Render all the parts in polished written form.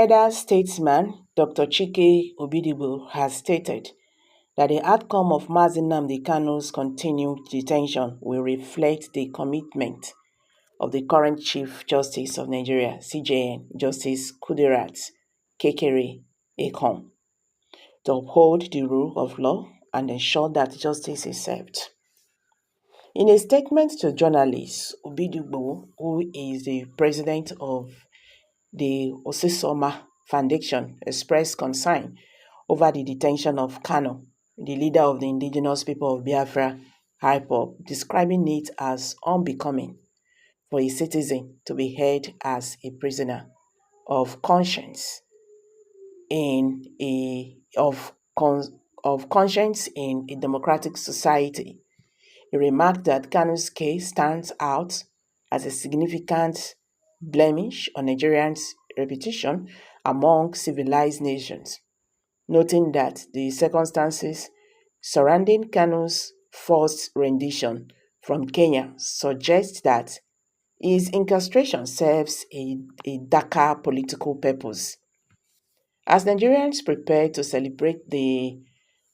Elder statesman Dr. Chike Obidigbo has stated that the outcome of Nnamdi Kanu's continued detention will reflect the commitment of the current Chief Justice of Nigeria, CJN, Justice Kudirat Kekere-Ekun, to uphold the rule of law and ensure that justice is served. In a statement to journalists, Obidigbo, who is the president of the Osisoma Foundation, expressed concern over the detention of Kanu, the leader of the indigenous people of Biafra, IPOB, describing it as unbecoming for a citizen to be held as a prisoner of conscience in a conscience in a democratic society. He remarked that Kanu's case stands out as a significant blemish on Nigerians' reputation among civilized nations, noting that the circumstances surrounding Kanu's forced rendition from Kenya suggest that his incarceration serves a darker political purpose. As Nigerians prepare to celebrate the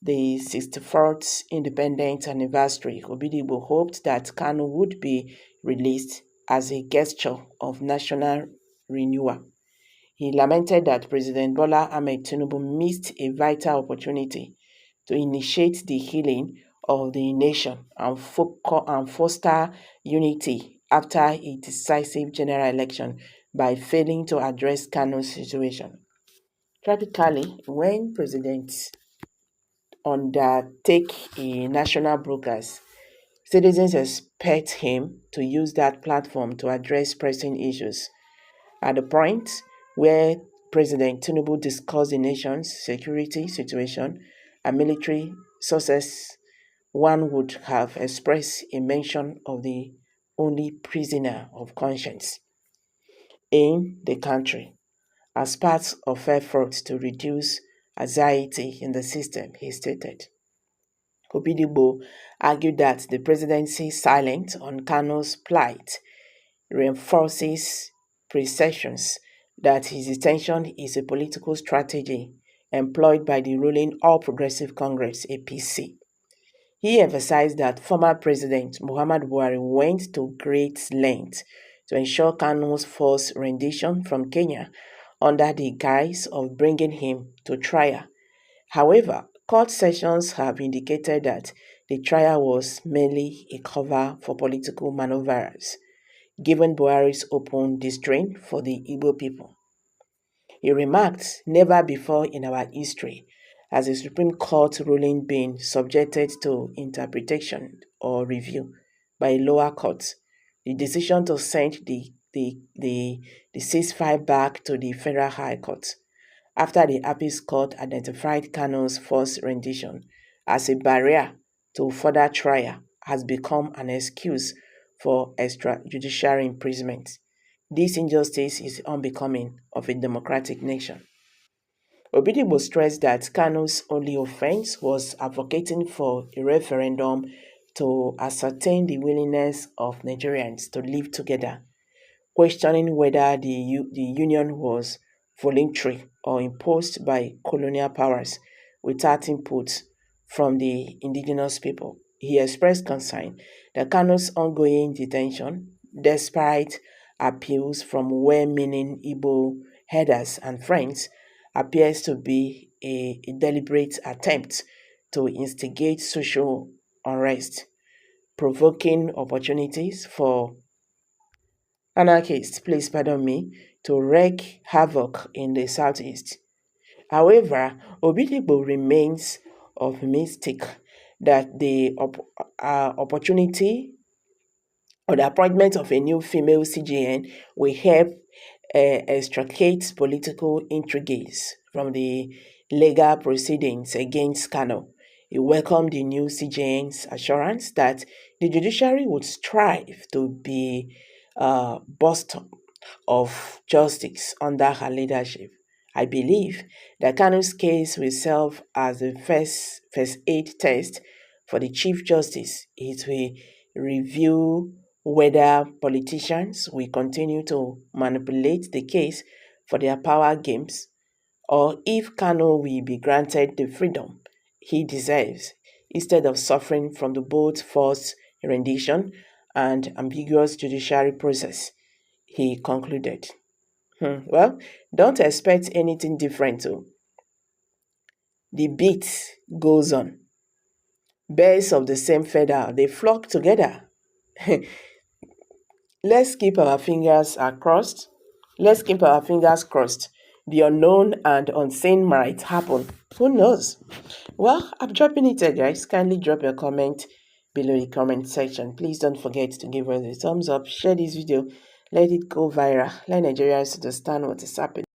64th independence anniversary, Obidigbo hoped that Kanu would be released as a gesture of national renewal. He lamented that President Bola Ahmed Tinubu missed a vital opportunity to initiate the healing of the nation and foster unity after a decisive general election by failing to address Kanu's situation. Tragically, when presidents undertake a national broadcast, citizens expect him to use that platform to address pressing issues. At the point where President Tinubu discussed the nation's security situation and military success, one would have expressed a mention of the only prisoner of conscience in the country as part of efforts to reduce anxiety in the system, he stated. Obidigbo argued that the presidency's silence on Kanu's plight reinforces perceptions that his detention is a political strategy employed by the ruling All Progressive Congress (APC). He emphasized that former President Muhammad Buhari went to great lengths to ensure Kanu's forced rendition from Kenya under the guise of bringing him to trial. However, court sessions have indicated that the trial was merely a cover for political maneuvers, given Buhari's open disdain for the Igbo people. He remarked, "Never before in our history has a Supreme Court ruling been subjected to interpretation or review by a lower court. The decision to send the ceasefire back to the Federal High Court after the Appeals Court identified Kanu's forced rendition as a barrier to further trial has become an excuse for extrajudicial imprisonment. This injustice is unbecoming of a democratic nation." Obidigbo stressed that Kanu's only offense was advocating for a referendum to ascertain the willingness of Nigerians to live together, questioning whether the union was voluntary or imposed by colonial powers without input from the indigenous people. He expressed concern that Kanu's ongoing detention, despite appeals from well-meaning Igbo headers and friends, appears to be a deliberate attempt to instigate social unrest, provoking opportunities for anarchists, to wreak havoc in the southeast. However, Obidigbo remains optimistic that the opportunity or the appointment of a new female CJN will help extricate political intrigues from the legal proceedings against Kanu. He welcomed the new CJN's assurance that the judiciary would strive to be bastion of justice under her leadership. I believe that Kanu's case will serve as the first aid test for the Chief Justice. It will review whether politicians will continue to manipulate the case for their power games, or if Kanu will be granted the freedom he deserves instead of suffering from the both forced rendition and ambiguous judiciary process, he concluded. Well, don't expect anything different. The beat goes on. Birds of the same feather, they flock together. Let's keep our fingers crossed. Let's keep our fingers crossed. The unknown and unseen might happen. Who knows? Well, I'm dropping it there, guys. Kindly drop your comment below the comment section. Please don't forget to give us a thumbs up, share this video, let it go viral, let Nigerians understand what is happening.